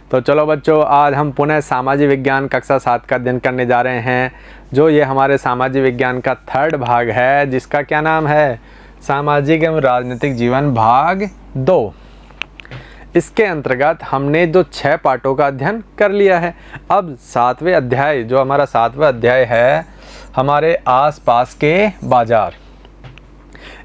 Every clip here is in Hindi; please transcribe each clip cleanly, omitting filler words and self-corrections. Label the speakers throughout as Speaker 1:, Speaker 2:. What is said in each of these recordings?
Speaker 1: तो चलो बच्चों, आज हम पुनः सामाजिक विज्ञान कक्षा 7 का अध्ययन करने जा रहे हैं। जो ये हमारे सामाजिक विज्ञान का 3rd भाग है, जिसका क्या नाम है, सामाजिक एवं राजनीतिक जीवन भाग 2। इसके अंतर्गत हमने जो 6 पाठों का अध्ययन कर लिया है। अब 7वें अध्याय, जो हमारा 7वां अध्याय है, हमारे आसपास के बाजार।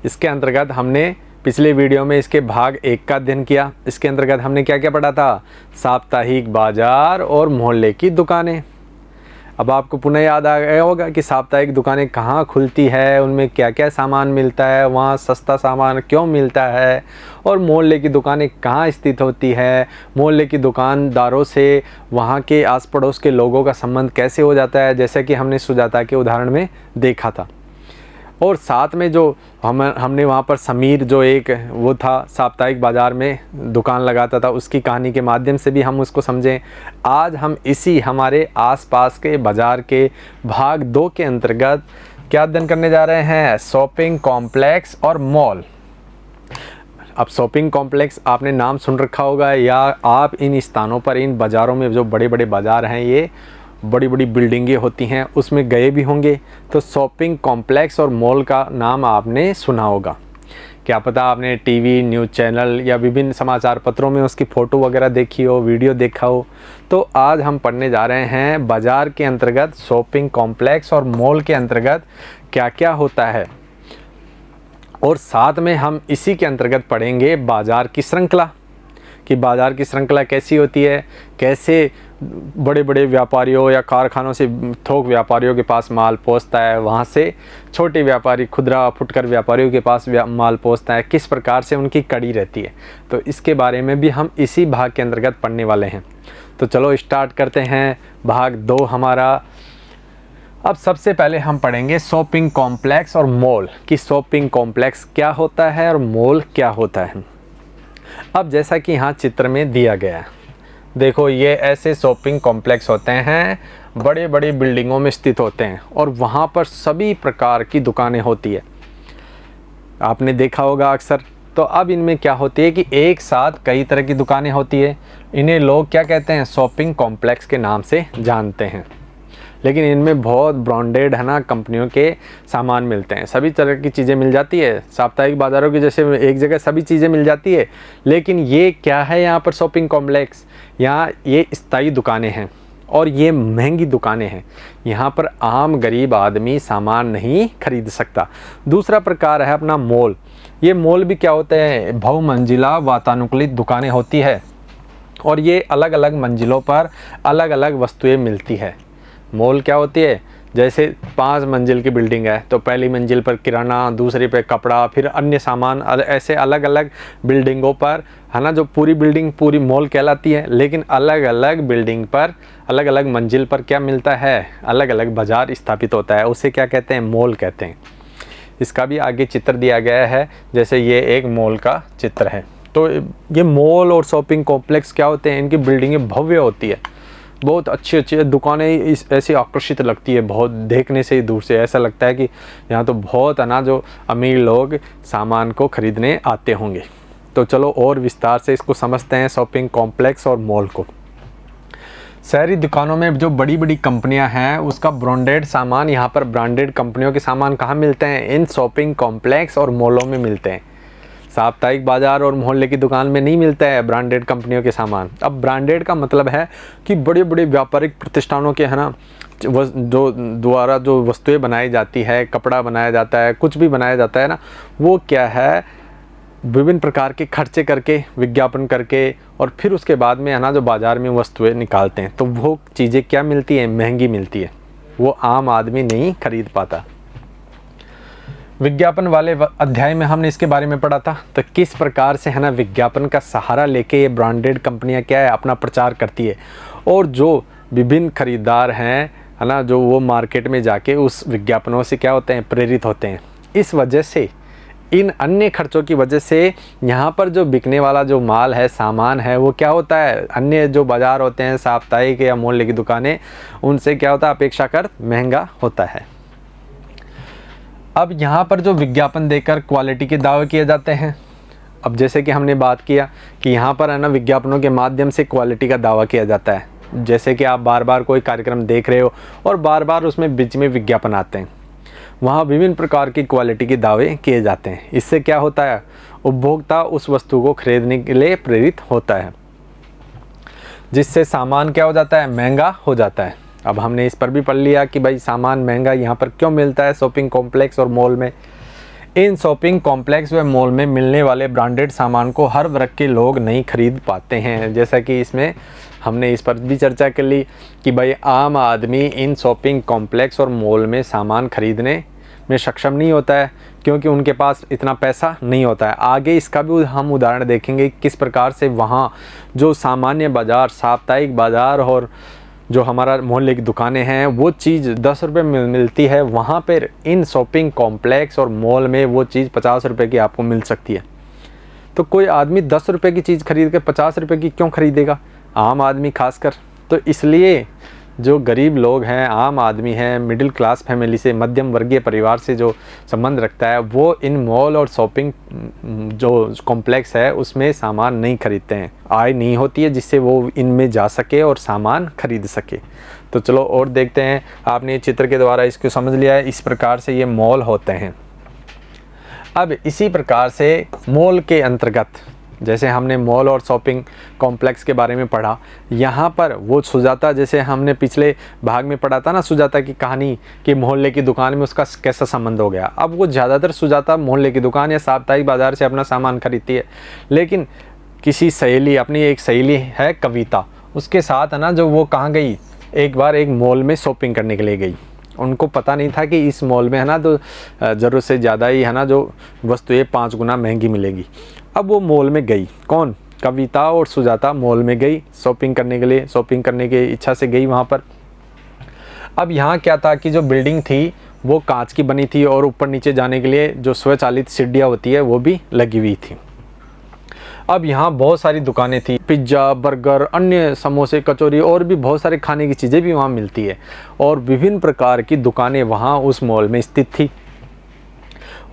Speaker 1: इसके अंतर्गत हमने पिछले वीडियो में इसके भाग 1 का अध्ययन किया। इसके अंतर्गत हमने क्या क्या पढ़ा था, साप्ताहिक बाजार और मोहल्ले की दुकानें। अब आपको पुनः याद आ गया होगा कि साप्ताहिक दुकानें कहाँ खुलती है, उनमें क्या क्या सामान मिलता है, वहाँ सस्ता सामान क्यों मिलता है, और मोहल्ले की दुकानें कहाँ स्थित होती है, मोहल्ले की दुकानदारों से वहाँ के आस पड़ोस के लोगों का संबंध कैसे हो जाता है, जैसे कि हमने सुजाता के उदाहरण में देखा था। और साथ में जो हमने वहाँ पर समीर, जो एक वो था साप्ताहिक बाज़ार में दुकान लगाता था, उसकी कहानी के माध्यम से भी हम उसको समझें। आज हम इसी हमारे आसपास के बाज़ार के भाग 2 के अंतर्गत क्या अध्ययन करने जा रहे हैं, शॉपिंग कॉम्प्लेक्स और मॉल। अब शॉपिंग कॉम्प्लेक्स आपने नाम सुन रखा होगा, या आप इन स्थानों पर, इन बाज़ारों में, जो बड़े बड़े बाज़ार हैं, ये बड़ी बड़ी बिल्डिंगें होती हैं, उसमें गए भी होंगे। तो शॉपिंग कॉम्प्लेक्स और मॉल का नाम आपने सुना होगा। क्या पता आपने टीवी, न्यूज़ चैनल या विभिन्न समाचार पत्रों में उसकी फ़ोटो वगैरह देखी हो, वीडियो देखा हो। तो आज हम पढ़ने जा रहे हैं बाज़ार के अंतर्गत शॉपिंग कॉम्प्लेक्स और मॉल के अंतर्गत क्या क्या होता है, और साथ में हम इसी के अंतर्गत पढ़ेंगे बाज़ार की श्रृंखला, कि बाज़ार की श्रृंखला कैसी होती है, कैसे बड़े बड़े व्यापारियों या कारखानों से थोक व्यापारियों के पास माल पहुंचता है, वहां से छोटे व्यापारी, खुदरा फुटकर व्यापारियों के पास माल पहुंचता है, किस प्रकार से उनकी कड़ी रहती है। तो इसके बारे में भी हम इसी भाग के अंतर्गत पढ़ने वाले हैं। तो चलो स्टार्ट करते हैं भाग 2 हमारा। अब सबसे पहले हम पढ़ेंगे शॉपिंग कॉम्प्लेक्स और मॉल, कि शॉपिंग कॉम्प्लेक्स क्या होता है और मॉल क्या होता है। अब जैसा कि यहाँ चित्र में दिया गया है, देखो, ये ऐसे शॉपिंग कॉम्प्लेक्स होते हैं, बड़े बड़े बिल्डिंगों में स्थित होते हैं, और वहाँ पर सभी प्रकार की दुकानें होती है, आपने देखा होगा अक्सर। तो अब इनमें क्या होती है कि एक साथ कई तरह की दुकानें होती है। इन्हें लोग क्या कहते हैं, शॉपिंग कॉम्प्लेक्स के नाम से जानते हैं। लेकिन इनमें बहुत ब्रांडेड, है ना, कंपनियों के सामान मिलते हैं, सभी तरह की चीज़ें मिल जाती है। साप्ताहिक बाज़ारों की जैसे एक जगह सभी चीज़ें मिल जाती है, लेकिन ये क्या है, यहाँ पर शॉपिंग कॉम्प्लेक्स, यहाँ ये स्थायी दुकानें हैं और ये महंगी दुकानें हैं। यहाँ पर आम गरीब आदमी सामान नहीं खरीद सकता। दूसरा प्रकार है अपना मॉल। ये मॉल भी क्या होते हैं, बहुमंजिला वातानुकूलित दुकानें होती है, और ये अलग अलग मंजिलों पर अलग अलग वस्तुएं मिलती है। मॉल क्या होती है, जैसे 5 मंजिल की बिल्डिंग है, तो पहली मंजिल पर किराना, दूसरी पे कपड़ा, फिर अन्य सामान, ऐसे अलग अलग बिल्डिंगों पर, है ना, जो पूरी बिल्डिंग पूरी मॉल कहलाती है। लेकिन अलग अलग बिल्डिंग पर, अलग अलग मंजिल पर क्या मिलता है, अलग अलग बाज़ार स्थापित होता है, उसे क्या कहते हैं, मॉल कहते हैं। इसका भी आगे चित्र दिया गया है, जैसे ये एक मॉल का चित्र है। तो ये मॉल और शॉपिंग कॉम्प्लेक्स क्या होते हैं, इनकी बिल्डिंगें भव्य होती है, बहुत अच्छी अच्छी दुकानें ऐसी आकर्षित लगती है, बहुत देखने से ही दूर से ऐसा लगता है कि यहाँ तो बहुत, है ना, जो अमीर लोग सामान को खरीदने आते होंगे। तो चलो और विस्तार से इसको समझते हैं, शॉपिंग कॉम्प्लेक्स और मॉल को। शहरी दुकानों में जो बड़ी बड़ी कंपनियां हैं, उसका ब्रांडेड सामान, यहाँ पर ब्रांडेड कंपनियों के सामान कहाँ मिलते हैं, इन शॉपिंग कॉम्प्लेक्स और मॉलों में मिलते हैं। साप्ताहिक बाज़ार और मोहल्ले की दुकान में नहीं मिलता है ब्रांडेड कंपनियों के सामान। अब ब्रांडेड का मतलब है कि बड़े बड़े व्यापारिक प्रतिष्ठानों के, है ना, जो द्वारा जो वस्तुएं बनाई जाती है, कपड़ा बनाया जाता है, कुछ भी बनाया जाता है ना, वो क्या है, विभिन्न प्रकार के खर्चे करके, विज्ञापन करके, और फिर उसके बाद में, है ना, जो बाज़ार में वस्तुएं निकालते हैं, तो वो चीज़ें क्या मिलती हैं, महंगी मिलती है, वो आम आदमी नहीं खरीद पाता। विज्ञापन वाले अध्याय में हमने इसके बारे में पढ़ा था, तो किस प्रकार से, है ना, विज्ञापन का सहारा लेके ये ब्रांडेड कंपनियां क्या है, अपना प्रचार करती है, और जो विभिन्न खरीदार हैं, है ना, जो वो मार्केट में जाके उस विज्ञापनों से क्या होते हैं, प्रेरित होते हैं। इस वजह से, इन अन्य खर्चों की वजह से, यहाँ पर जो बिकने वाला जो माल है, सामान है, वो क्या होता है, अन्य जो बाज़ार होते हैं, साप्ताहिक या मोहल्ले की दुकानें, उनसे क्या होता है, अपेक्षाकृत महंगा होता है। अब यहाँ पर जो विज्ञापन देकर क्वालिटी के दावे किए जाते हैं, अब जैसे कि हमने बात किया कि यहाँ पर है ना विज्ञापनों के माध्यम से क्वालिटी का दावा किया जाता है। जैसे कि आप बार बार कोई कार्यक्रम देख रहे हो और बार बार उसमें बीच में विज्ञापन आते हैं, वहाँ विभिन्न प्रकार की क्वालिटी के दावे किए जाते हैं। इससे क्या होता है, उपभोक्ता उस वस्तु को खरीदने के लिए प्रेरित होता है, जिससे सामान क्या हो जाता है, महंगा हो जाता है। अब हमने इस पर भी पढ़ लिया कि भाई सामान महंगा यहाँ पर क्यों मिलता है शॉपिंग कॉम्प्लेक्स और मॉल में। इन शॉपिंग कॉम्प्लेक्स व मॉल में मिलने वाले ब्रांडेड सामान को हर वर्ग के लोग नहीं खरीद पाते हैं। जैसा कि इसमें हमने इस पर भी चर्चा कर ली कि भाई आम आदमी इन शॉपिंग कॉम्प्लेक्स और मॉल में सामान खरीदने में सक्षम नहीं होता है, क्योंकि उनके पास इतना पैसा नहीं होता है। आगे इसका भी हम उदाहरण देखेंगे किस प्रकार से वहाँ जो सामान्य बाज़ार, साप्ताहिक बाज़ार और जो हमारा मोहल्ले की दुकानें हैं वो चीज़ 10 रुपये में मिलती है, वहाँ पर इन शॉपिंग कॉम्प्लेक्स और मॉल में वो चीज़ 50 रुपये की आपको मिल सकती है। तो कोई आदमी 10 रुपये की चीज़ खरीद कर 50 रुपये की क्यों खरीदेगा, आम आदमी खासकर। तो इसलिए जो गरीब लोग हैं, आम आदमी हैं, मिडिल क्लास फैमिली से, मध्यम वर्गीय परिवार से जो संबंध रखता है, वो इन मॉल और शॉपिंग जो कॉम्प्लेक्स है उसमें सामान नहीं खरीदते हैं। आय नहीं होती है जिससे वो इनमें जा सके और सामान खरीद सके। तो चलो और देखते हैं। आपने ये चित्र के द्वारा इसको समझ लिया है, इस प्रकार से ये मॉल होते हैं। अब इसी प्रकार से मॉल के अंतर्गत जैसे हमने मॉल और शॉपिंग कॉम्प्लेक्स के बारे में पढ़ा, यहाँ पर वो सुजाता, जैसे हमने पिछले भाग में पढ़ा था ना सुजाता की कहानी कि मोहल्ले की दुकान में उसका कैसा संबंध हो गया। अब वो ज़्यादातर सुजाता मोहल्ले की दुकान या साप्ताहिक बाज़ार से अपना सामान खरीदती है, लेकिन किसी सहेली, अपनी एक सहेली है कविता, उसके साथ है ना जो वो कहाँ गई, एक बार एक मॉल में शॉपिंग करने के लिए गई। उनको पता नहीं था कि इस मॉल में है ना तो ज़रूरत से ज़्यादा ही है ना जो वस्तुएं 5 गुना महंगी मिलेगी। अब वो मॉल में गई, कौन, कविता और सुजाता मॉल में गई शॉपिंग करने के लिए, शॉपिंग करने की इच्छा से गई वहाँ पर। अब यहाँ क्या था कि जो बिल्डिंग थी वो कांच की बनी थी और ऊपर नीचे जाने के लिए जो स्वचालित सीढ़ियाँ होती है वो भी लगी हुई थी। अब यहाँ बहुत सारी दुकानें थी, पिज्ज़ा, बर्गर, अन्य समोसे, कचौरी और भी बहुत सारे खाने की चीज़ें भी वहाँ मिलती है और विभिन्न प्रकार की दुकानें वहाँ उस मॉल में स्थित थी।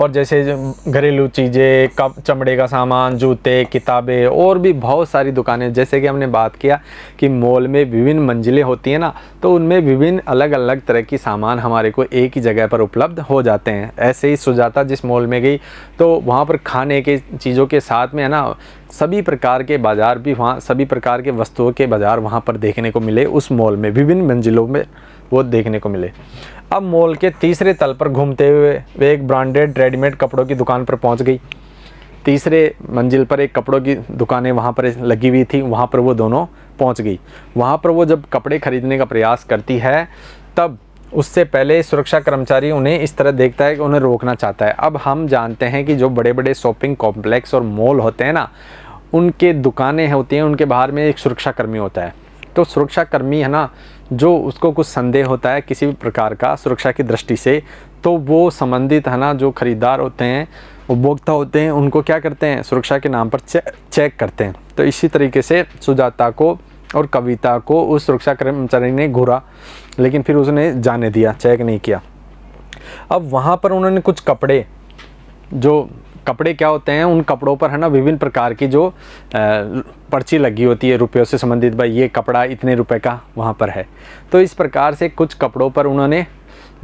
Speaker 1: और जैसे घरेलू चीज़ें, कप, चमड़े का सामान, जूते, किताबें और भी बहुत सारी दुकानें। जैसे कि हमने बात किया कि मॉल में विभिन्न मंजिलें होती हैं ना, तो उनमें विभिन्न अलग अलग तरह की सामान हमारे को एक ही जगह पर उपलब्ध हो जाते हैं। ऐसे ही सुजाता जिस मॉल में गई तो वहाँ पर खाने के चीज़ों के साथ में है ना सभी प्रकार के बाज़ार भी, वहाँ सभी प्रकार के वस्तुओं के बाज़ार वहाँ पर देखने को मिले। उस मॉल में विभिन्न मंजिलों में वो देखने को मिले। अब मॉल के तीसरे तल पर घूमते हुए वे एक ब्रांडेड रेडीमेड कपड़ों की दुकान पर पहुंच गई। तीसरे मंजिल पर एक कपड़ों की दुकानें वहां पर लगी हुई थी, वहां पर वो दोनों पहुंच गई। वहां पर वो जब कपड़े खरीदने का प्रयास करती है तब उससे पहले सुरक्षा कर्मचारी उन्हें इस तरह देखता है कि उन्हें रोकना चाहता है। अब हम जानते हैं कि जो बड़े बड़े शॉपिंग कॉम्प्लेक्स और मॉल होते हैं ना, उनके दुकानें होती हैं, उनके बाहर में एक सुरक्षा कर्मी होता है। तो सुरक्षा कर्मी है ना, जो उसको कुछ संदेह होता है किसी भी प्रकार का सुरक्षा की दृष्टि से, तो वो संबंधित है ना जो खरीदार होते हैं, उपभोक्ता होते हैं, उनको क्या करते हैं, सुरक्षा के नाम पर चेक करते हैं। तो इसी तरीके से सुजाता को और कविता को उस सुरक्षा कर्मचारी ने घूरा, लेकिन फिर उसने जाने दिया, चेक नहीं किया। अब वहाँ पर उन्होंने कुछ कपड़े, जो कपड़े क्या होते हैं, उन कपड़ों पर है ना विभिन्न प्रकार की जो पर्ची लगी होती है रुपयों से संबंधित, भाई ये कपड़ा इतने रुपए का वहाँ पर है। तो इस प्रकार से कुछ कपड़ों पर उन्होंने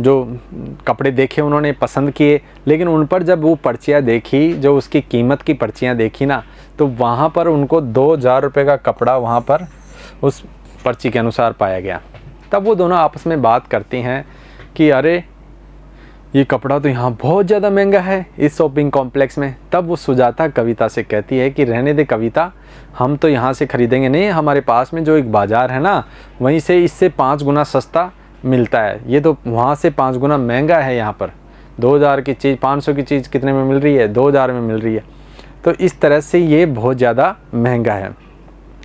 Speaker 1: जो कपड़े देखे, उन्होंने पसंद किए, लेकिन उन पर जब वो पर्चियाँ देखी, जो उसकी कीमत की पर्चियाँ देखी ना, तो वहाँ पर उनको 2000 रुपये का कपड़ा वहाँ पर उस पर्ची के अनुसार पाया गया। तब वो दोनों आपस में बात करती हैं कि अरे ये कपड़ा तो यहाँ बहुत ज़्यादा महंगा है इस शॉपिंग कॉम्प्लेक्स में। तब वो सुजाता कविता से कहती है कि रहने दे कविता, हम तो यहाँ से खरीदेंगे नहीं, हमारे पास में जो एक बाज़ार है ना, वहीं से इससे 5 गुना सस्ता मिलता है। ये तो वहाँ से 5 गुना महंगा है। यहाँ पर 2000 की चीज़ 500 की चीज़ कितने में मिल रही है, 2000 में मिल रही है। तो इस तरह से ये बहुत ज़्यादा महंगा है,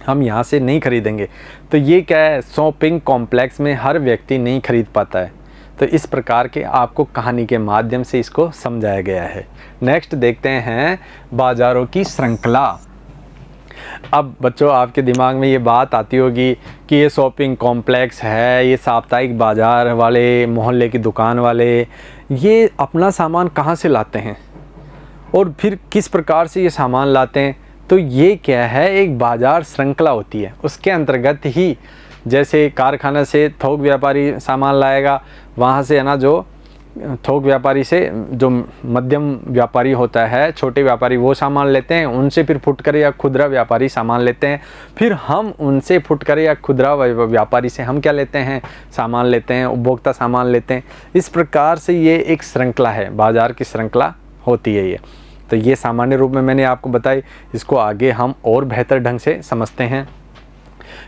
Speaker 1: हम यहाँ से नहीं खरीदेंगे। तो ये क्या है, शॉपिंग कॉम्प्लेक्स में हर व्यक्ति नहीं खरीद पाता है। तो इस प्रकार के आपको कहानी के माध्यम से इसको समझाया गया है। नेक्स्ट देखते हैं बाज़ारों की श्रृंखला। अब बच्चों आपके दिमाग में ये बात आती होगी कि ये शॉपिंग कॉम्प्लेक्स है, ये साप्ताहिक बाज़ार वाले, मोहल्ले की दुकान वाले, ये अपना सामान कहाँ से लाते हैं और फिर किस प्रकार से ये सामान लाते हैं, तो ये क्या है, एक बाज़ार श्रृंखला होती है। उसके अंतर्गत ही जैसे कारखाना से थोक व्यापारी सामान लाएगा, वहाँ से है ना जो थोक व्यापारी से जो मध्यम व्यापारी होता है, छोटे व्यापारी, वो सामान लेते हैं, उनसे फिर फुटकर या खुदरा व्यापारी सामान लेते हैं, फिर हम उनसे फुटकर या खुदरा व्यापारी से हम क्या लेते हैं, सामान लेते हैं, उपभोक्ता सामान लेते हैं। इस प्रकार से ये एक श्रृंखला है, बाज़ार की श्रृंखला होती है ये। तो ये सामान्य रूप में मैंने आपको बताई, इसको आगे हम और बेहतर ढंग से समझते हैं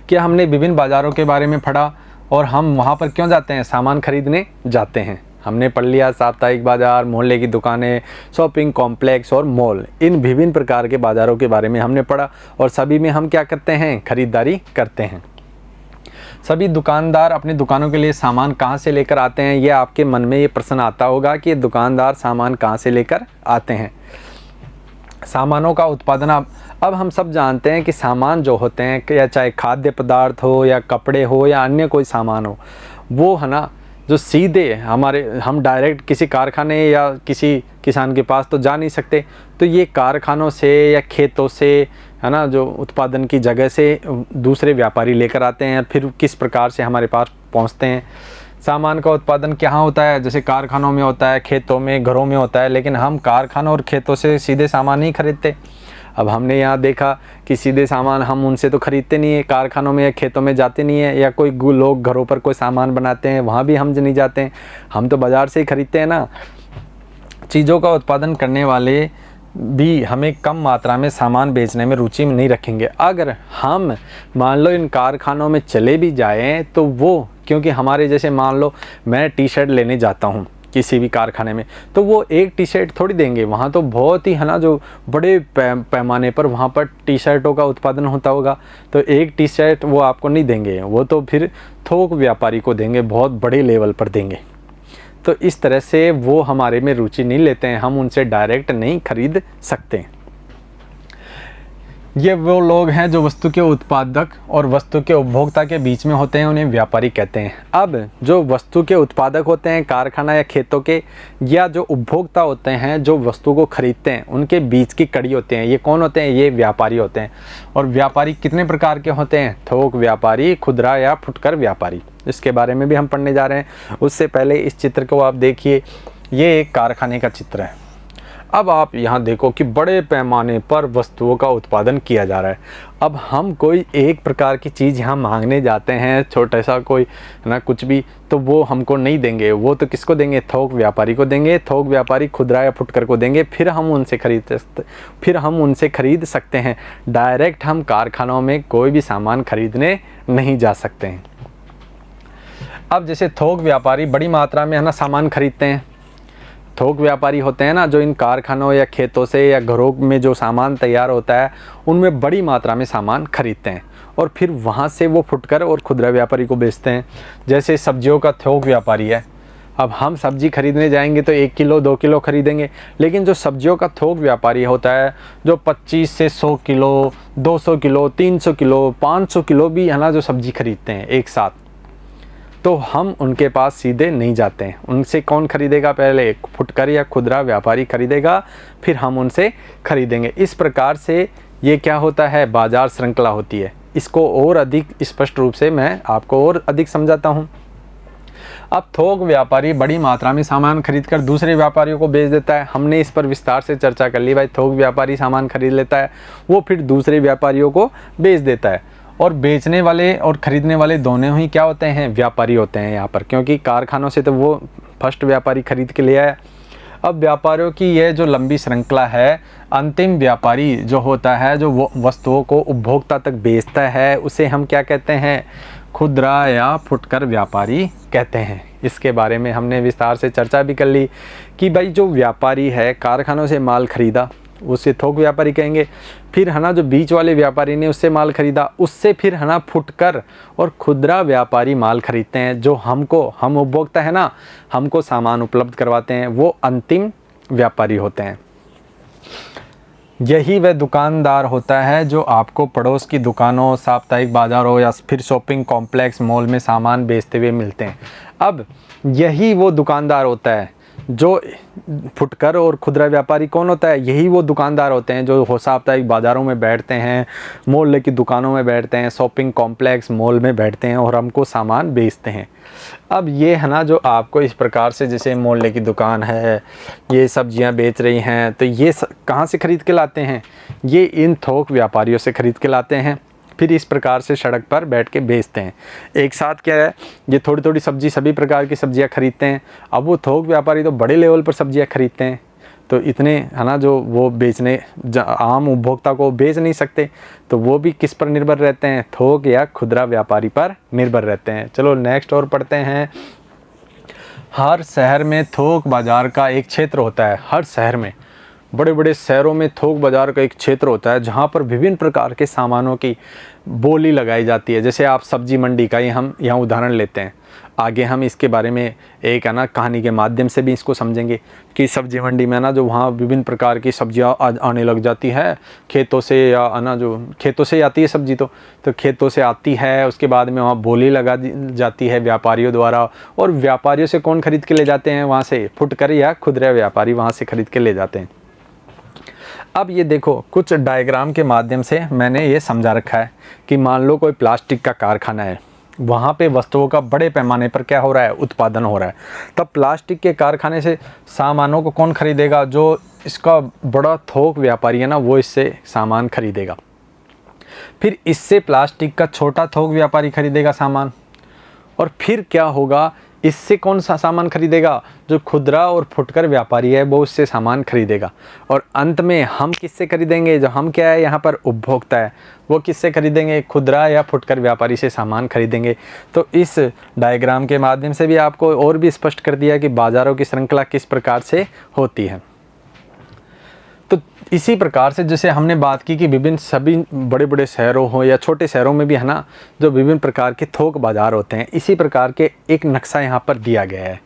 Speaker 1: कि हमने विभिन्न बाज़ारों के बारे में पढ़ा और हम वहाँ पर क्यों जाते हैं, सामान खरीदने जाते हैं। हमने पढ़ लिया साप्ताहिक बाज़ार, मोहल्ले की दुकानें, शॉपिंग कॉम्प्लेक्स और मॉल, इन विभिन्न प्रकार के बाज़ारों के बारे में हमने पढ़ा और सभी में हम क्या करते हैं, खरीदारी करते हैं। सभी दुकानदार अपनी दुकानों के लिए सामान कहाँ से लेकर आते हैं, ये आपके मन में ये प्रश्न आता होगा कि दुकानदार सामान कहाँ से लेकर आते हैं। सामानों का उत्पादन, अब हम सब जानते हैं कि सामान जो होते हैं, या चाहे खाद्य पदार्थ हो या कपड़े हो या अन्य कोई सामान हो, वो है ना जो सीधे हम डायरेक्ट किसी कारखाने या किसी किसान के पास तो जा नहीं सकते, तो ये कारखानों से या खेतों से है ना जो उत्पादन की जगह से दूसरे व्यापारी लेकर आते हैं, फिर किस प्रकार से हमारे पास पहुंचते हैं। सामान का उत्पादन कहाँ होता है, जैसे कारखानों में होता है, खेतों में, घरों में होता है, लेकिन हम कारखानों और खेतों से सीधे सामान नहीं खरीदते। अब हमने यहाँ देखा कि सीधे सामान हम उनसे तो ख़रीदते नहीं है, कारखानों में या खेतों में जाते नहीं है, या कोई लोग घरों पर कोई सामान बनाते हैं वहाँ भी हम नहीं जाते हैं, हम तो बाज़ार से ही ख़रीदते हैं ना। चीज़ों का उत्पादन करने वाले भी हमें कम मात्रा में सामान बेचने में रुचि नहीं रखेंगे। अगर हम मान लो इन कारखानों में चले भी जाएं तो वो, क्योंकि हमारे जैसे मान लो मैं टी शर्ट लेने जाता हूँ किसी भी कारखाने में, तो वो एक टी शर्ट थोड़ी देंगे, वहाँ तो बहुत ही है ना जो बड़े पैमाने पर वहाँ पर टी शर्टों का उत्पादन होता होगा, तो एक टी शर्ट वो आपको नहीं देंगे, वो तो फिर थोक व्यापारी को देंगे, बहुत बड़े लेवल पर देंगे। तो इस तरह से वो हमारे में रुचि नहीं लेते हैं, हम उनसे डायरेक्ट नहीं खरीद सकते। ये वो लोग हैं जो वस्तु के उत्पादक और वस्तु के उपभोक्ता के बीच में होते हैं, उन्हें व्यापारी कहते हैं। अब जो वस्तु के उत्पादक होते हैं कारखाना या खेतों के, या जो उपभोक्ता होते हैं जो वस्तु को खरीदते हैं, उनके बीच की कड़ी होते हैं, ये कौन होते हैं, ये व्यापारी होते हैं। और व्यापारी कितने प्रकार के होते हैं, थोक व्यापारी, खुदरा या फुटकर व्यापारी, इसके बारे में भी हम पढ़ने जा रहे हैं। उससे पहले इस चित्र को आप देखिए, ये एक कारखाने का चित्र है। अब आप यहाँ देखो कि बड़े पैमाने पर वस्तुओं का उत्पादन किया जा रहा है। अब हम कोई एक प्रकार की चीज़ यहाँ मांगने जाते हैं, छोटा सा कोई ना कुछ भी, तो वो हमको नहीं देंगे, वो तो किसको देंगे, थोक व्यापारी को देंगे। थोक व्यापारी खुदरा या फुटकर को देंगे, फिर हम उनसे खरीद सकते हैं। डायरेक्ट हम कारखानों में कोई भी सामान खरीदने नहीं जा सकते हैं। अब जैसे थोक व्यापारी बड़ी मात्रा में है ना सामान खरीदते हैं, थोक व्यापारी होते हैं ना जो इन कारखानों या खेतों से या घरों में जो सामान तैयार होता है उनमें बड़ी मात्रा में सामान खरीदते हैं और फिर वहाँ से वो फुटकर और खुदरा व्यापारी को बेचते हैं। जैसे सब्जियों का थोक व्यापारी है, अब हम सब्जी खरीदने जाएंगे तो 1 किलो 2 किलो खरीदेंगे, लेकिन जो सब्जियों का थोक व्यापारी होता है जो 25 से 100 किलो, 200 किलो, 300 किलो, 500 किलो भी है ना जो सब्जी खरीदते हैं एक साथ, तो हम उनके पास सीधे नहीं जाते हैं। उनसे कौन खरीदेगा, पहले फुटकर या खुदरा व्यापारी खरीदेगा, फिर हम उनसे खरीदेंगे। इस प्रकार से ये क्या होता है, बाजार श्रृंखला होती है। इसको और अधिक स्पष्ट रूप से मैं आपको और अधिक समझाता हूँ। अब थोक व्यापारी बड़ी मात्रा में सामान खरीदकर दूसरे व्यापारियों को बेच देता है। हमने इस पर विस्तार से चर्चा कर ली भाई, थोक व्यापारी सामान खरीद लेता है, वो फिर दूसरे व्यापारियों को बेच देता है। और बेचने वाले और ख़रीदने वाले दोनों ही क्या होते हैं, व्यापारी होते हैं यहाँ पर, क्योंकि कारखानों से तो वो फर्स्ट व्यापारी खरीद के ले आया। अब व्यापारियों की यह जो लंबी श्रृंखला है, अंतिम व्यापारी जो होता है जो वो वस्तुओं को उपभोक्ता तक बेचता है, उसे हम क्या कहते हैं, खुदरा या फुटकर व्यापारी कहते हैं। इसके बारे में हमने विस्तार से चर्चा भी कर ली कि भाई जो व्यापारी है कारखानों से माल खरीदा उसे थोक व्यापारी कहेंगे, फिर है ना जो बीच वाले व्यापारी ने उससे माल खरीदा, उससे फिर है ना फुटकर और खुदरा व्यापारी माल खरीदते हैं, जो हम उपभोक्ता है ना, हमको सामान उपलब्ध करवाते हैं, वो अंतिम व्यापारी होते हैं। यही वह दुकानदार होता है जो आपको पड़ोस की दुकानों, साप्ताहिक बाज़ारों या फिर शॉपिंग कॉम्प्लेक्स, मॉल में सामान बेचते हुए मिलते हैं। अब यही वो दुकानदार होता है जो फुटकर और खुदरा व्यापारी कौन होता है? यही वो दुकानदार होते हैं जो साप्ताहिक बाज़ारों में बैठते हैं, मोहल्ले की दुकानों में बैठते हैं, शॉपिंग कॉम्प्लेक्स मॉल में बैठते हैं और हमको सामान बेचते हैं। अब ये है ना, जो आपको इस प्रकार से, जैसे मोहल्ले की दुकान है, ये सब्जियां बेच रही हैं, तो ये कहाँ से ख़रीद के लाते हैं? ये इन थोक व्यापारियों से ख़रीद के लाते हैं, फिर इस प्रकार से सड़क पर बैठ के बेचते हैं। एक साथ क्या है, ये थोड़ी थोड़ी सब्जी, सभी प्रकार की सब्जियां खरीदते हैं। अब वो थोक व्यापारी तो बड़े लेवल पर सब्जियां खरीदते हैं, तो इतने है ना, जो वो बेचने आम उपभोक्ता को बेच नहीं सकते, तो वो भी किस पर निर्भर रहते हैं? थोक या खुदरा व्यापारी पर निर्भर रहते हैं। चलो नेक्स्ट और पढ़ते हैं। हर शहर में थोक बाज़ार का एक क्षेत्र होता है। हर शहर में, बड़े बड़े शहरों में थोक बाज़ार का एक क्षेत्र होता है जहाँ पर विभिन्न प्रकार के सामानों की बोली लगाई जाती है। जैसे आप सब्जी मंडी का ही हम यहाँ उदाहरण लेते हैं। आगे हम इसके बारे में एक है ना कहानी के माध्यम से भी इसको समझेंगे कि सब्जी मंडी में ना, जो वहाँ विभिन्न प्रकार की सब्जियाँ आने लग जाती है खेतों से, या ना जो खेतों से आती है सब्जी, तो खेतों से आती है, उसके बाद में वहाँ बोली लगा दी जाती है व्यापारियों द्वारा। और व्यापारियों से कौन खरीद के ले जाते हैं? वहाँ से फुटकर या खुदरा व्यापारी वहाँ से खरीद के ले जाते हैं। अब ये देखो, कुछ डायग्राम के माध्यम से मैंने ये समझा रखा है कि मान लो कोई प्लास्टिक का कारखाना है, वहाँ पे वस्तुओं का बड़े पैमाने पर क्या हो रहा है? उत्पादन हो रहा है। तब प्लास्टिक के कारखाने से सामानों को कौन खरीदेगा? जो इसका बड़ा थोक व्यापारी है ना, वो इससे सामान खरीदेगा। फिर इससे प्लास्टिक का छोटा थोक व्यापारी खरीदेगा सामान, और फिर क्या होगा? इससे कौन सा सामान खरीदेगा? जो खुदरा और फुटकर व्यापारी है वो उससे सामान खरीदेगा। और अंत में हम किससे खरीदेंगे? जो हम क्या है यहाँ पर उपभोक्ता है, वो किससे खरीदेंगे? खुदरा या फुटकर व्यापारी से सामान खरीदेंगे। तो इस डायग्राम के माध्यम से भी आपको और भी स्पष्ट कर दिया कि बाज़ारों की श्रृंखला किस प्रकार से होती है। तो इसी प्रकार से जैसे हमने बात की कि विभिन्न सभी बड़े बड़े शहरों हो या छोटे शहरों में भी है ना, जो विभिन्न प्रकार के थोक बाज़ार होते हैं, इसी प्रकार के एक नक्शा यहाँ पर दिया गया है।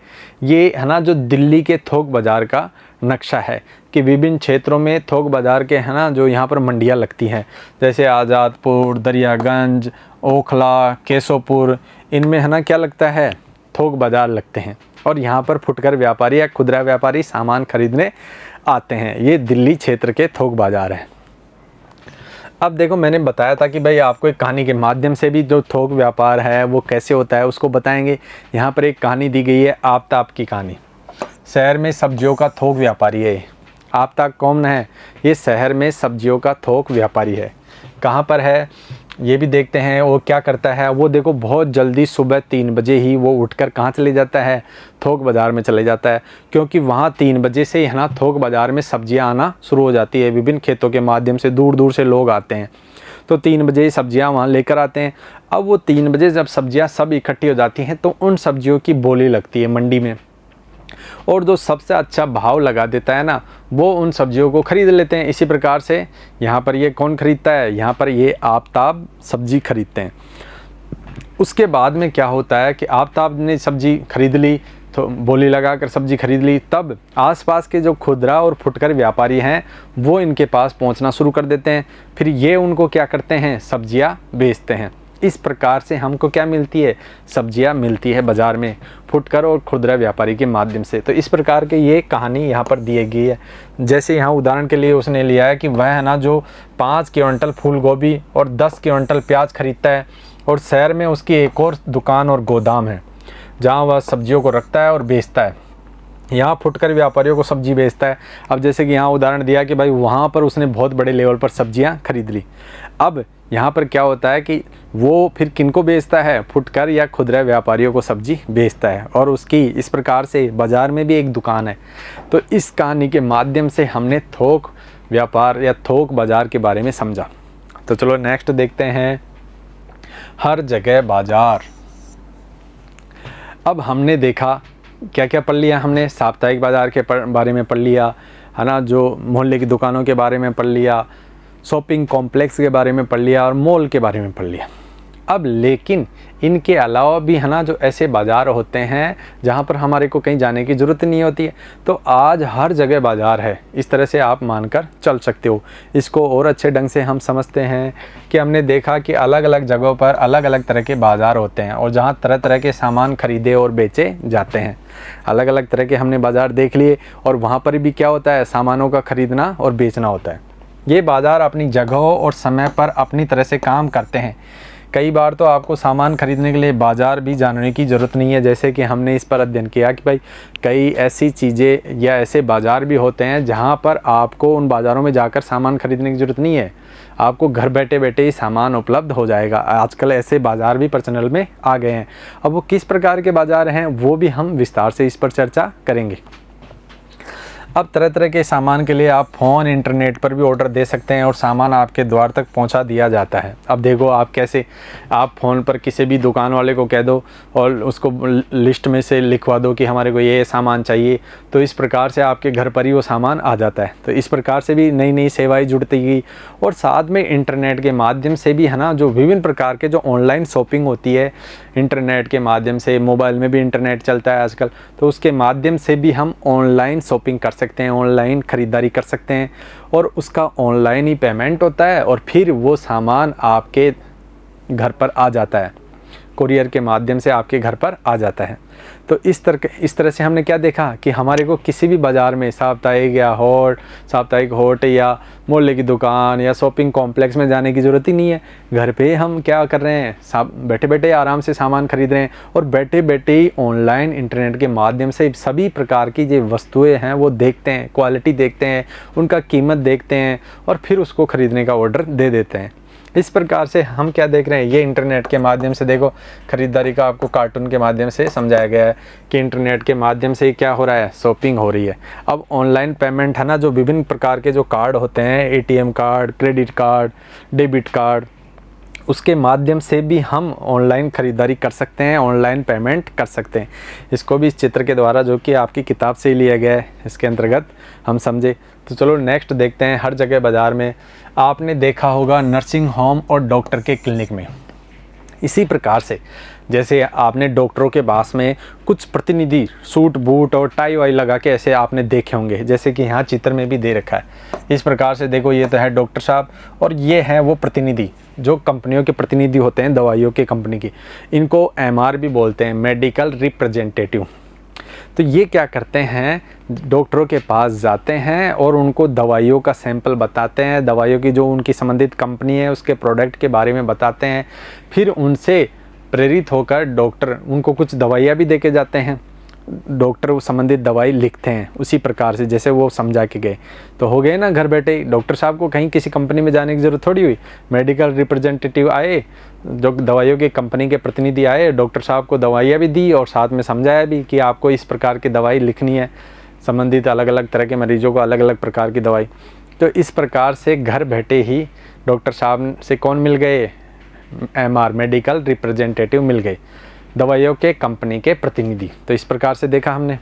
Speaker 1: ये है ना, जो दिल्ली के थोक बाज़ार का नक्शा है कि विभिन्न क्षेत्रों में थोक बाज़ार के है ना, जो यहाँ पर मंडियाँ लगती हैं, जैसे आज़ादपुर, दरियागंज, ओखला, केशोपुर, इनमें है ना क्या लगता है? थोक बाज़ार लगते हैं। और यहाँ पर फुटकर व्यापारी या खुदरा व्यापारी सामान खरीदने आते हैं। ये दिल्ली क्षेत्र के थोक बाज़ार हैं। अब देखो, मैंने बताया था कि भाई आपको एक कहानी के माध्यम से भी जो थोक व्यापार है वो कैसे होता है उसको बताएंगे। यहाँ पर एक कहानी दी गई है, आफताब की कहानी। शहर में सब्जियों का थोक व्यापारी है। आफताब कौन है? ये शहर में सब्जियों का थोक व्यापारी है। कहाँ पर है ये भी देखते हैं। वो क्या करता है? वो देखो, बहुत जल्दी सुबह 3 बजे ही वो उठकर कहाँ चले जाता है? थोक बाज़ार में चले जाता है, क्योंकि वहाँ 3 बजे से है ना थोक बाज़ार में सब्जियाँ आना शुरू हो जाती है। विभिन्न खेतों के माध्यम से दूर दूर से लोग आते हैं, तो 3 बजे सब्जियाँ वहाँ लेकर आते हैं। अब वो 3 बजे जब सब्जियाँ सब इकट्ठी हो जाती हैं तो उन सब्जियों की बोली लगती है मंडी में, और जो सबसे अच्छा भाव लगा देता है ना, वो उन सब्जियों को खरीद लेते हैं। इसी प्रकार से यहाँ पर ये कौन खरीदता है? यहाँ पर ये आफताब सब्जी खरीदते हैं। उसके बाद में क्या होता है कि आफताब ने सब्जी खरीद ली, तो बोली लगा कर सब्जी खरीद ली, तब आसपास के जो खुदरा और फुटकर व्यापारी हैं वो इनके पास पहुँचना शुरू कर देते हैं। फिर ये उनको क्या करते हैं? सब्जियाँ बेचते हैं। इस प्रकार से हमको क्या मिलती है? सब्जियां मिलती है बाज़ार में, फुटकर और खुदरा व्यापारी के माध्यम से। तो इस प्रकार के ये कहानी यहाँ पर दी गई है। जैसे यहाँ उदाहरण के लिए उसने लिया है कि वह है ना, जो 5 क्विंटल फूल गोभी और 10 क्विंटल प्याज खरीदता है, और शहर में उसकी एक और दुकान और गोदाम है जहाँ वह सब्जियों को रखता है और बेचता है। यहाँ फुटकर व्यापारियों को सब्जी बेचता है। अब जैसे कि यहाँ उदाहरण दिया कि भाई वहाँ पर उसने बहुत बड़े लेवल पर सब्जियाँ खरीद ली। अब यहाँ पर क्या होता है कि वो फिर किनको बेचता है? फुटकर या खुदरा व्यापारियों को सब्जी बेचता है, और उसकी इस प्रकार से बाज़ार में भी एक दुकान है। तो इस कहानी के माध्यम से हमने थोक व्यापार या थोक बाज़ार के बारे में समझा। तो चलो नेक्स्ट देखते हैं, हर जगह बाज़ार। अब हमने देखा क्या क्या पढ़ लिया हमने? साप्ताहिक बाज़ार के बारे में पढ़ लिया है ना, जो मोहल्ले की दुकानों के बारे में पढ़ लिया, शॉपिंग कॉम्प्लेक्स के बारे में पढ़ लिया, और मॉल के बारे में पढ़ लिया। अब लेकिन इनके अलावा भी है ना जो ऐसे बाज़ार होते हैं जहाँ पर हमारे को कहीं जाने की ज़रूरत नहीं होती है, तो आज हर जगह बाज़ार है, इस तरह से आप मानकर चल सकते हो। इसको और अच्छे ढंग से हम समझते हैं कि हमने देखा कि अलग अलग जगहों पर अलग अलग तरह के बाज़ार होते हैं और जहाँ तरह तरह के सामान खरीदे और बेचे जाते हैं। अलग अलग तरह के हमने बाज़ार देख लिए और वहाँ पर भी क्या होता है, सामानों का खरीदना और बेचना होता है। ये बाज़ार अपनी जगहों और समय पर अपनी तरह से काम करते हैं। कई बार तो आपको सामान खरीदने के लिए बाज़ार भी जाने की ज़रूरत नहीं है, जैसे कि हमने इस पर अध्ययन किया कि भाई कई ऐसी चीज़ें या ऐसे बाज़ार भी होते हैं जहां पर आपको उन बाज़ारों में जाकर सामान खरीदने की ज़रूरत नहीं है, आपको घर बैठे बैठे ही सामान उपलब्ध हो जाएगा। आजकल ऐसे बाज़ार भी प्रचलन में आ गए हैं। अब वो किस प्रकार के बाज़ार हैं वो भी हम विस्तार से इस पर चर्चा करेंगे। अब तरह तरह के सामान के लिए आप फ़ोन इंटरनेट पर भी ऑर्डर दे सकते हैं और सामान आपके द्वार तक पहुंचा दिया जाता है। अब देखो आप कैसे, आप फ़ोन पर किसी भी दुकान वाले को कह दो और उसको लिस्ट में से लिखवा दो कि हमारे को ये सामान चाहिए, तो इस प्रकार से आपके घर पर ही वो सामान आ जाता है। तो इस प्रकार से भी नई नई सेवाएँ जुड़ती गई और साथ में इंटरनेट के माध्यम से भी है ना जो विभिन्न प्रकार के जो ऑनलाइन शॉपिंग होती है, इंटरनेट के माध्यम से, मोबाइल में भी इंटरनेट चलता है आजकल, तो उसके माध्यम से भी हम ऑनलाइन शॉपिंग कर सकते हैं, ऑनलाइन ख़रीदारी कर सकते हैं और उसका ऑनलाइन ही पेमेंट होता है और फिर वो सामान आपके घर पर आ जाता है, कुरियर के माध्यम से आपके घर पर आ जाता है। तो इस तरह से हमने क्या देखा कि हमारे को किसी भी बाज़ार में साप्ताहिक हॉट या मोहल्ले की दुकान या शॉपिंग कॉम्प्लेक्स में जाने की ज़रूरत ही नहीं है। घर पे हम क्या कर रहे हैं, बैठे बैठे आराम से सामान खरीद रहे हैं और बैठे बैठे ही ऑनलाइन इंटरनेट के माध्यम से सभी प्रकार की जो वस्तुएं हैं वो देखते हैं, क्वालिटी देखते हैं, उनका कीमत देखते हैं और फिर उसको ख़रीदने का ऑर्डर दे देते हैं। इस प्रकार से हम क्या देख रहे हैं, ये इंटरनेट के माध्यम से देखो खरीदारी का आपको कार्टून के माध्यम से समझाया गया है कि इंटरनेट के माध्यम से क्या हो रहा है, शॉपिंग हो रही है। अब ऑनलाइन पेमेंट है ना, जो विभिन्न प्रकार के जो कार्ड होते हैं, ATM card, credit card, debit card, उसके माध्यम से भी हम ऑनलाइन ख़रीदारी कर सकते हैं, ऑनलाइन पेमेंट कर सकते हैं। इसको भी इस चित्र के द्वारा जो कि आपकी किताब से ही लिया गया है, इसके अंतर्गत हम समझे। तो चलो नेक्स्ट देखते हैं। हर जगह बाज़ार में आपने देखा होगा नर्सिंग होम और डॉक्टर के क्लिनिक में, इसी प्रकार से जैसे आपने डॉक्टरों के पास में कुछ प्रतिनिधि सूट बूट और टाई वाई लगा के ऐसे आपने देखे होंगे, जैसे कि यहाँ चित्र में भी दे रखा है। इस प्रकार से देखो ये तो है डॉक्टर साहब और ये है वो प्रतिनिधि जो कंपनियों के प्रतिनिधि होते हैं, दवाइयों के कंपनी की। इनको एमआर भी बोलते हैं, मेडिकल रिप्रेजेंटेटिव। तो ये क्या करते हैं, डॉक्टरों के पास जाते हैं और उनको दवाइयों का सैंपल बताते हैं, दवाइयों की जो उनकी संबंधित कंपनी है उसके प्रोडक्ट के बारे में बताते हैं। फिर उनसे प्रेरित होकर डॉक्टर उनको कुछ दवाइयाँ भी दे के जाते हैं, डॉक्टर वो संबंधित दवाई लिखते हैं उसी प्रकार से जैसे वो समझा के गए। तो हो गए ना घर बैठे। डॉक्टर साहब को कहीं किसी कंपनी में जाने की ज़रूरत थोड़ी हुई, मेडिकल रिप्रेजेंटेटिव आए, जो दवाइयों की कंपनी के प्रतिनिधि आए, डॉक्टर साहब को दवाइयाँ भी दी और साथ में समझाया भी कि आपको इस प्रकार की दवाई लिखनी है, संबंधित अलग अलग तरह के मरीजों को अलग अलग प्रकार की दवाई। तो इस प्रकार से घर बैठे ही डॉक्टर साहब से कौन मिल गए, एमआर मेडिकल रिप्रेजेंटेटिव मिल गए, दवाइयों के कंपनी के प्रतिनिधि। तो इस प्रकार से देखा हमने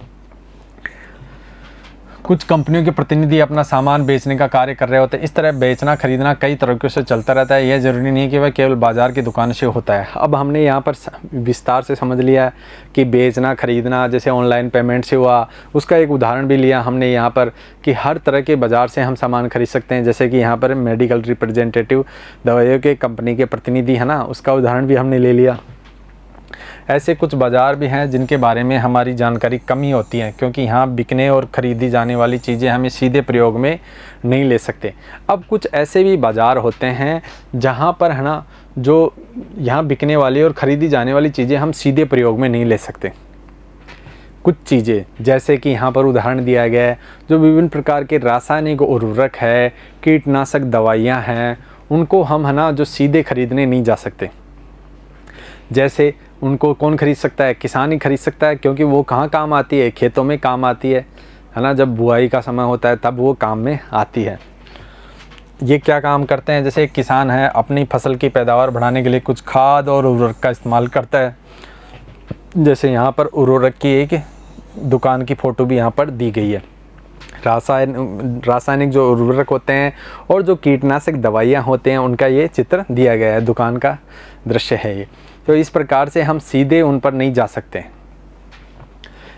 Speaker 1: कुछ कंपनियों के प्रतिनिधि अपना सामान बेचने का कार्य कर रहे होते हैं। इस तरह बेचना खरीदना कई तरीकों से चलता रहता है, यह ज़रूरी नहीं है कि वह केवल बाज़ार की दुकान से होता है। अब हमने यहाँ पर विस्तार से समझ लिया कि बेचना खरीदना जैसे ऑनलाइन पेमेंट से हुआ, उसका एक उदाहरण भी लिया हमने यहाँ पर कि हर तरह के बाज़ार से हम सामान खरीद सकते हैं। जैसे कि यहाँ पर मेडिकल रिप्रेजेंटेटिव दवाइयों के कंपनी के प्रतिनिधि है ना, उसका उदाहरण भी हमने ले लिया। ऐसे कुछ बाज़ार भी हैं जिनके बारे में हमारी जानकारी कम ही होती है, क्योंकि यहाँ बिकने और ख़रीदी जाने वाली चीज़ें हमें सीधे प्रयोग में नहीं ले सकते। अब कुछ ऐसे भी बाज़ार होते हैं जहाँ पर है ना, जो यहाँ बिकने वाली और ख़रीदी जाने वाली चीज़ें हम सीधे प्रयोग में नहीं ले सकते। कुछ चीज़ें जैसे कि यहाँ पर उदाहरण दिया गया है, जो विभिन्न प्रकार के रासायनिक उर्वरक है, कीटनाशक दवाइयाँ हैं, उनको हम है ना जो सीधे ख़रीदने नहीं जा सकते। जैसे उनको कौन खरीद सकता है, किसान ही खरीद सकता है, क्योंकि वो कहाँ काम आती है, खेतों में काम आती है ना, जब बुआई का समय होता है तब वो काम में आती है। ये क्या काम करते हैं, जैसे एक किसान है अपनी फसल की पैदावार बढ़ाने के लिए कुछ खाद और उर्वरक का इस्तेमाल करता है। जैसे यहाँ पर उर्वरक की एक दुकान की फ़ोटो भी यहाँ पर दी गई है। रासायनिक जो उर्वरक होते हैं और जो कीटनाशक दवाइयाँ होते हैं उनका ये चित्र दिया गया है। दुकान का दृश्य है ये। तो इस प्रकार से हम सीधे उन पर नहीं जा सकते।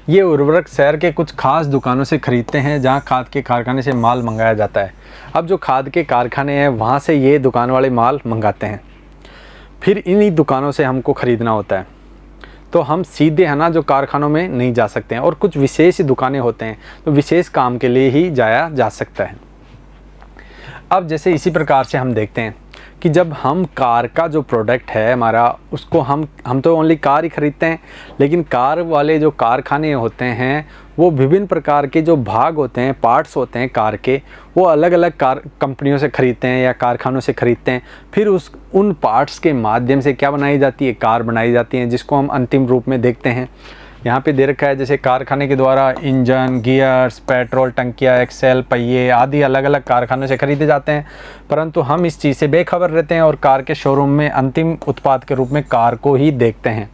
Speaker 1: ये उर्वरक शहर के कुछ खास दुकानों से खरीदते हैं जहाँ खाद के कारखाने से माल मंगाया जाता है। अब जो खाद के कारखाने हैं वहाँ से ये दुकान वाले माल मंगाते हैं, फिर इन्हीं दुकानों से हमको ख़रीदना होता है। तो हम सीधे है ना जो कारखानों में नहीं जा सकते हैं, और कुछ विशेष दुकानें होते हैं तो विशेष काम के लिए ही जाया जा सकता है। अब जैसे इसी प्रकार से हम देखते हैं कि जब हम कार का जो प्रोडक्ट है हमारा, उसको हम तो ओनली कार ही ख़रीदते हैं, लेकिन कार वाले जो कारखाने होते हैं वो विभिन्न प्रकार के जो भाग होते हैं, पार्ट्स होते हैं कार के, वो अलग अलग कार कंपनियों से ख़रीदते हैं या कारखानों से ख़रीदते हैं। फिर उन पार्ट्स के माध्यम से क्या बनाई जाती है, कार बनाई जाती है, जिसको हम अंतिम रूप में देखते हैं। यहाँ पे दे रखा है जैसे कारखाने के द्वारा इंजन, गियर्स, पेट्रोल टंकियाँ, एक्सेल, पहिए आदि अलग अलग कारखानों से खरीदे जाते हैं, परंतु हम इस चीज़ से बेखबर रहते हैं और कार के शोरूम में अंतिम उत्पाद के रूप में कार को ही देखते हैं।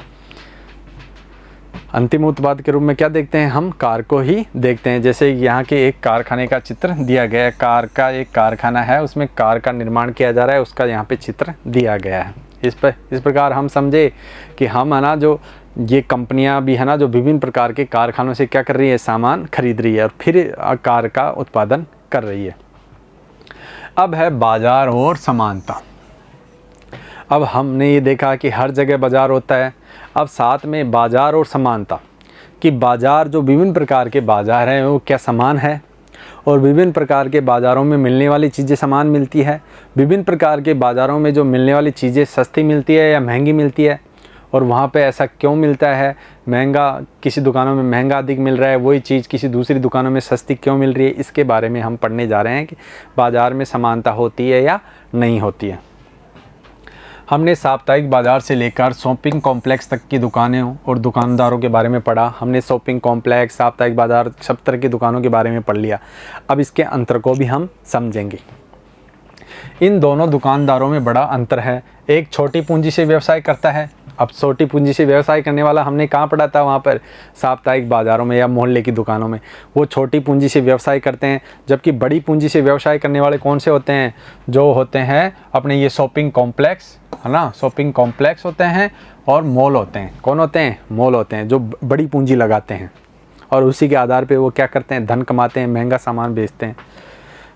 Speaker 1: अंतिम उत्पाद के रूप में क्या देखते हैं, हम कार को ही देखते हैं। जैसे यहाँ के एक कारखाने का चित्र दिया गया है, कार का एक कारखाना है, उसमें कार का निर्माण किया जा रहा है, उसका यहाँ पे चित्र दिया गया है। इस प्रकार हम समझे कि हम है ना जो ये कंपनियां भी है ना जो विभिन्न प्रकार के कारखानों से क्या कर रही है, सामान खरीद रही है और फिर कार का उत्पादन कर रही है। अब है बाजार और समानता। अब हमने ये देखा कि हर जगह बाजार होता है, अब साथ में बाजार और समानता कि बाजार जो विभिन्न प्रकार के बाजार हैं वो क्या समान है, और विभिन्न प्रकार के बाज़ारों में मिलने वाली चीज़ें समान मिलती है। विभिन्न प्रकार के बाज़ारों में जो मिलने वाली चीज़ें सस्ती मिलती है या महंगी मिलती है, और वहाँ पे ऐसा क्यों मिलता है, महंगा किसी दुकानों में महंगा अधिक मिल रहा है, वही चीज़ किसी दूसरी दुकानों में सस्ती क्यों मिल रही है, इसके बारे में हम पढ़ने जा रहे हैं कि बाज़ार में समानता होती है या नहीं होती है। हमने साप्ताहिक बाज़ार से लेकर शॉपिंग कॉम्प्लेक्स तक की दुकानें और दुकानदारों के बारे में पढ़ा। हमने शॉपिंग कॉम्प्लेक्स, साप्ताहिक बाज़ार, सब तरह की दुकानों के बारे में पढ़ लिया। अब इसके अंतर को भी हम समझेंगे। इन दोनों दुकानदारों में बड़ा अंतर है। एक छोटी पूंजी से व्यवसाय करता है। अब छोटी पूंजी से व्यवसाय करने वाला हमने कहाँ पढ़ा था, वहाँ पर साप्ताहिक बाज़ारों में या मोहल्ले की दुकानों में। वो छोटी पूंजी से व्यवसाय करते हैं, जबकि बड़ी पूंजी से व्यवसाय करने वाले कौन से होते हैं, जो होते हैं अपने ये शॉपिंग कॉम्प्लेक्स है ना, शॉपिंग कॉम्प्लेक्स होते हैं और मॉल होते हैं। कौन होते हैं, मॉल होते हैं, जो बड़ी पूंजी लगाते हैं और उसी के आधार पर वो क्या करते हैं, धन कमाते हैं, महंगा सामान बेचते हैं।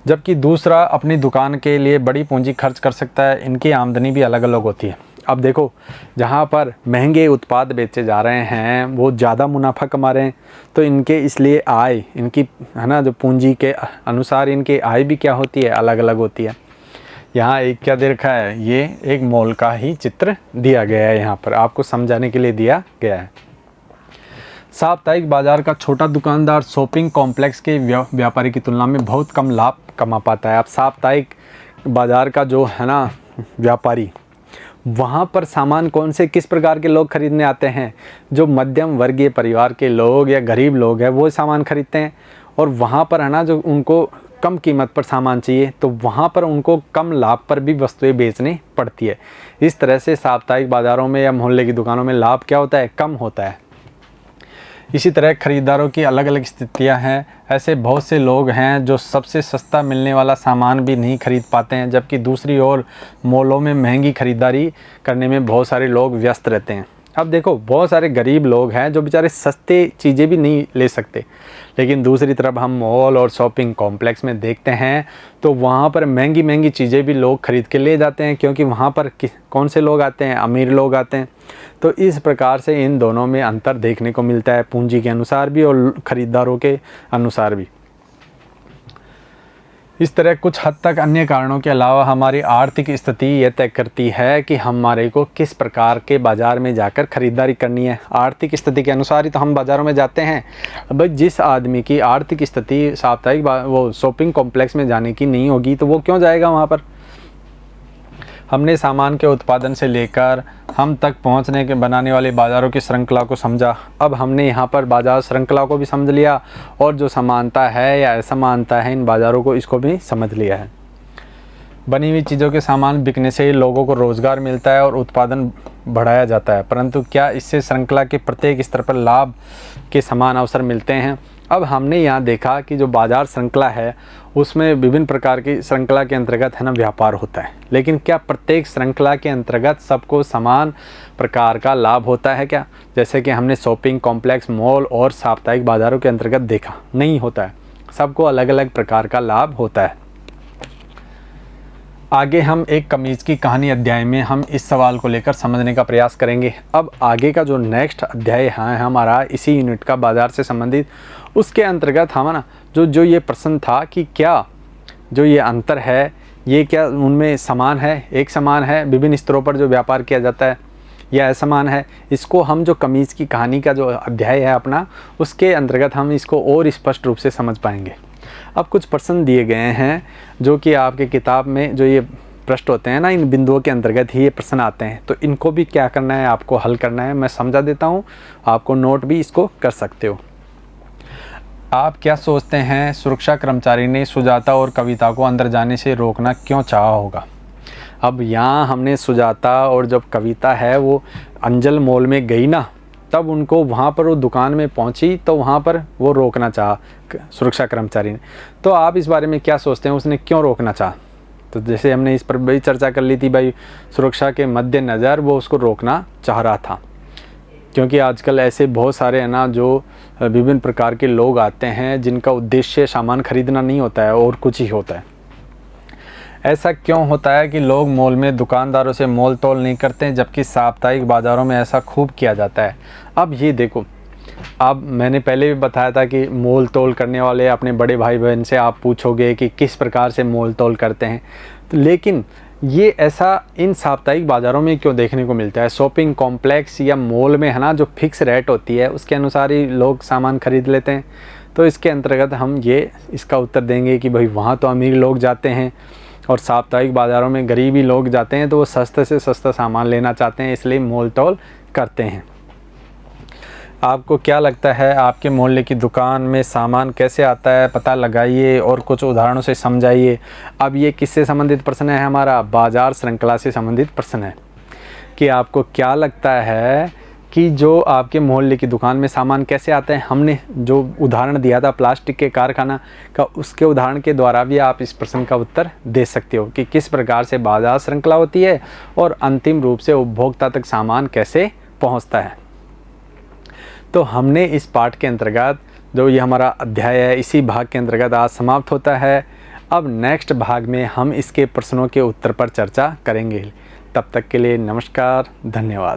Speaker 1: जबकि दूसरा अपनी दुकान के लिए बड़ी पूंजी खर्च कर सकता है। इनकी आमदनी भी अलग अलग होती है। अब देखो, जहाँ पर महंगे उत्पाद बेचे जा रहे हैं वो ज़्यादा मुनाफा कमा रहे हैं, तो इनके इसलिए आय, इनकी है ना जो पूंजी के अनुसार इनकी आय भी क्या होती है, अलग अलग होती है। यहाँ एक क्या दे रखा है, ये एक मॉल का ही चित्र दिया गया है, यहाँ पर आपको समझाने के लिए दिया गया है। साप्ताहिक बाज़ार का छोटा दुकानदार शॉपिंग कॉम्प्लेक्स के व्यापारी की तुलना में बहुत कम लाभ कमा पाता है। अब साप्ताहिक बाज़ार का जो है ना व्यापारी, वहाँ पर सामान कौन से किस प्रकार के लोग खरीदने आते हैं, जो मध्यम वर्गीय परिवार के लोग या गरीब लोग हैं वो सामान खरीदते हैं। और वहाँ पर है ना जो उनको कम कीमत पर सामान चाहिए, तो वहाँ पर उनको कम लाभ पर भी वस्तुएं बेचनी पड़ती है। इस तरह से साप्ताहिक बाज़ारों में या मोहल्ले की दुकानों में लाभ क्या होता है, कम होता है। इसी तरह खरीदारों की अलग अलग स्थितियां हैं। ऐसे बहुत से लोग हैं जो सबसे सस्ता मिलने वाला सामान भी नहीं खरीद पाते हैं, जबकि दूसरी ओर मॉलों में महंगी खरीदारी करने में बहुत सारे लोग व्यस्त रहते हैं। अब देखो, बहुत सारे गरीब लोग हैं जो बेचारे सस्ते चीज़ें भी नहीं ले सकते, लेकिन दूसरी तरफ हम मॉल और शॉपिंग कॉम्प्लेक्स में देखते हैं तो वहाँ पर महंगी महंगी चीज़ें भी लोग खरीद के ले जाते हैं, क्योंकि वहाँ पर कौन से लोग आते हैं, अमीर लोग आते हैं। तो इस प्रकार से इन दोनों में अंतर देखने को मिलता है, पूंजी के अनुसार भी और खरीदारों के अनुसार भी। इस तरह कुछ हद तक अन्य कारणों के अलावा हमारी आर्थिक स्थिति यह तय करती है कि हमारे को किस प्रकार के बाज़ार में जाकर ख़रीदारी करनी है। आर्थिक स्थिति के अनुसार ही तो हम बाज़ारों में जाते हैं। अब जिस आदमी की आर्थिक स्थिति साप्ताहिक वो शॉपिंग कॉम्प्लेक्स में जाने की नहीं होगी तो वो क्यों जाएगा वहाँ पर। हमने सामान के उत्पादन से लेकर हम तक पहुंचने के बनाने वाले बाज़ारों की श्रृंखला को समझा। अब हमने यहाँ पर बाज़ार श्रृंखला को भी समझ लिया और जो समानता है या असमानता है इन बाज़ारों को, इसको भी समझ लिया है। बनी हुई चीज़ों के सामान बिकने से लोगों को रोज़गार मिलता है और उत्पादन बढ़ाया जाता है, परंतु क्या इससे श्रृंखला के प्रत्येक स्तर पर लाभ के समान अवसर मिलते हैं। अब हमने यहाँ देखा कि जो बाजार श्रृंखला है उसमें विभिन्न प्रकार की श्रृंखला के अंतर्गत है ना व्यापार होता है, लेकिन क्या प्रत्येक श्रृंखला के अंतर्गत सबको समान प्रकार का लाभ होता है क्या? जैसे कि हमने शॉपिंग कॉम्प्लेक्स, मॉल और साप्ताहिक बाज़ारों के अंतर्गत देखा, नहीं होता है। सबको अलग अलग प्रकार का लाभ होता है। आगे हम एक कमीज़ की कहानी अध्याय में हम इस सवाल को लेकर समझने का प्रयास करेंगे। अब आगे का जो नेक्स्ट अध्याय है हमारा इसी यूनिट का बाजार से संबंधित, उसके अंतर्गत हम ना जो ये प्रश्न था कि क्या जो ये अंतर है ये क्या उनमें समान है, एक समान है, विभिन्न स्तरों पर जो व्यापार किया जाता है या असमान है, इसको हम जो कमीज़ की कहानी का जो अध्याय है अपना, उसके अंतर्गत हम इसको और स्पष्ट रूप से समझ पाएंगे। अब कुछ प्रश्न दिए गए हैं जो कि आपके किताब में जो ये प्रश्न होते हैं ना, इन बिंदुओं के अंतर्गत ही ये प्रश्न आते हैं, तो इनको भी क्या करना है, आपको हल करना है। मैं समझा देता हूँ, आपको नोट भी इसको कर सकते हो। आप क्या सोचते हैं सुरक्षा कर्मचारी ने सुजाता और कविता को अंदर जाने से रोकना क्यों चाहा होगा? अब यहाँ हमने सुजाता और जब कविता है वो अंजल मॉल में गई ना, तब उनको वहाँ पर वो दुकान में पहुँची तो वहाँ पर वो रोकना चाहा सुरक्षा कर्मचारी ने। तो आप इस बारे में क्या सोचते हैं, उसने क्यों रोकना चाहा? तो जैसे हमने इस पर भी चर्चा कर ली थी भाई, सुरक्षा के मद्देनज़र वो उसको रोकना चाह रहा था, क्योंकि आजकल ऐसे बहुत सारे है ना जो विभिन्न प्रकार के लोग आते हैं जिनका उद्देश्य सामान खरीदना नहीं होता है और कुछ ही होता है। ऐसा क्यों होता है कि लोग मॉल में दुकानदारों से मोल तोल नहीं करते हैं, जबकि साप्ताहिक बाज़ारों में ऐसा खूब किया जाता है? अब ये देखो, अब मैंने पहले भी बताया था कि मोल तोल करने वाले अपने बड़े भाई बहन से आप पूछोगे कि किस प्रकार से मोल तोल करते हैं, तो लेकिन ये ऐसा इन साप्ताहिक बाज़ारों में क्यों देखने को मिलता है? शॉपिंग कॉम्प्लेक्स या मॉल में है ना जो फिक्स रेट होती है उसके अनुसार ही लोग सामान खरीद लेते हैं। तो इसके अंतर्गत हम ये इसका उत्तर देंगे कि भाई वहाँ तो अमीर लोग जाते हैं और साप्ताहिक बाज़ारों में गरीबी लोग जाते हैं, तो वो सस्ते से सस्ता सामान लेना चाहते हैं, इसलिए मोल तोल करते हैं। आपको क्या लगता है आपके मोहल्ले की दुकान में सामान कैसे आता है, पता लगाइए और कुछ उदाहरणों से समझाइए। अब ये किससे संबंधित प्रश्न है? हमारा बाजार श्रृंखला से संबंधित प्रश्न है कि आपको क्या लगता है कि जो आपके मोहल्ले की दुकान में सामान कैसे आता है। हमने जो उदाहरण दिया था प्लास्टिक के कारखाना का, उसके उदाहरण के द्वारा भी आप इस प्रश्न का उत्तर दे सकते हो कि किस प्रकार से बाजार श्रृंखला होती है और अंतिम रूप से उपभोक्ता तक सामान कैसे पहुंचता है। तो हमने इस पाठ के अंतर्गत जो ये हमारा अध्याय है इसी भाग के अंतर्गत आज समाप्त होता है। अब नेक्स्ट भाग में हम इसके प्रश्नों के उत्तर पर चर्चा करेंगे। तब तक के लिए नमस्कार, धन्यवाद।